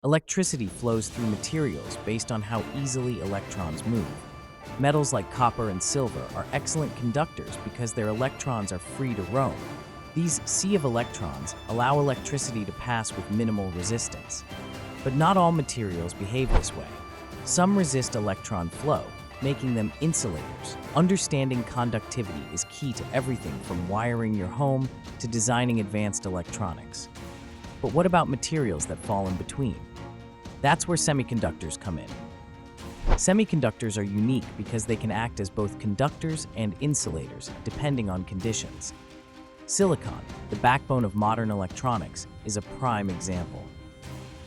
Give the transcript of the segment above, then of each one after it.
Electricity flows through materials based on how easily electrons move. Metals like copper and silver are excellent conductors because their electrons are free to roam. These sea of electrons allow electricity to pass with minimal resistance. But not all materials behave this way. Some resist electron flow, making them insulators. Understanding conductivity is key to everything from wiring your home to designing advanced electronics. But what about materials that fall in between? That's where semiconductors come in. Semiconductors are unique because they can act as both conductors and insulators, depending on conditions. Silicon, the backbone of modern electronics, is a prime example.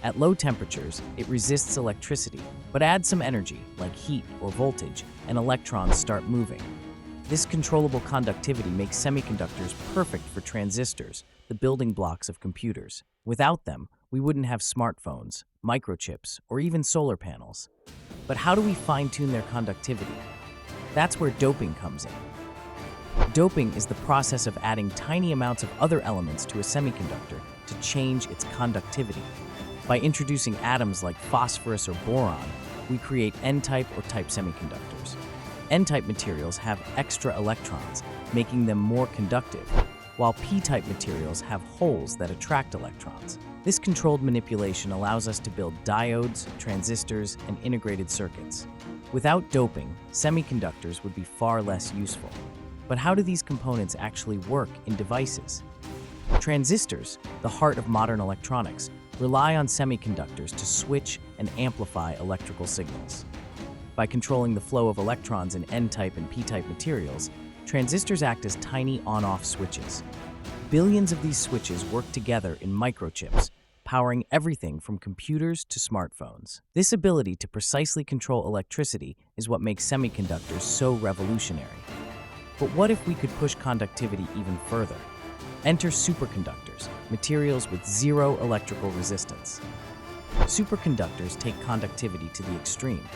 At low temperatures, it resists electricity, but add some energy, like heat or voltage, and electrons start moving. This controllable conductivity makes semiconductors perfect for transistors, the building blocks of computers. Without them, we wouldn't have smartphones, microchips, or even solar panels. But how do we fine-tune their conductivity? That's where doping comes in. Doping is the process of adding tiny amounts of other elements to a semiconductor to change its conductivity. By introducing atoms like phosphorus or boron, we create N-type or type semiconductors. N-type materials have extra electrons, making them more conductive, while P-type materials have holes that attract electrons. This controlled manipulation allows us to build diodes, transistors, and integrated circuits. Without doping, semiconductors would be far less useful. But how do these components actually work in devices? Transistors, the heart of modern electronics, rely on semiconductors to switch and amplify electrical signals. By controlling the flow of electrons in N-type and P-type materials, transistors act as tiny on-off switches. Billions of these switches work together in microchips, powering everything from computers to smartphones. This ability to precisely control electricity is what makes semiconductors so revolutionary. But what if we could push conductivity even further? Enter superconductors, materials with zero electrical resistance. Superconductors take conductivity to the extreme.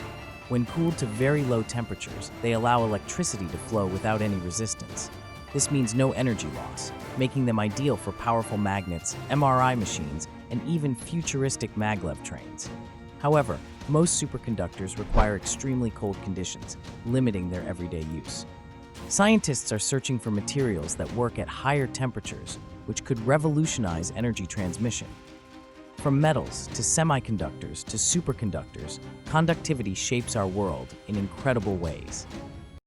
When cooled to very low temperatures, they allow electricity to flow without any resistance. This means no energy loss, making them ideal for powerful magnets, MRI machines, and even futuristic maglev trains. However, most superconductors require extremely cold conditions, limiting their everyday use. Scientists are searching for materials that work at higher temperatures, which could revolutionize energy transmission. From metals to semiconductors to superconductors, conductivity shapes our world in incredible ways.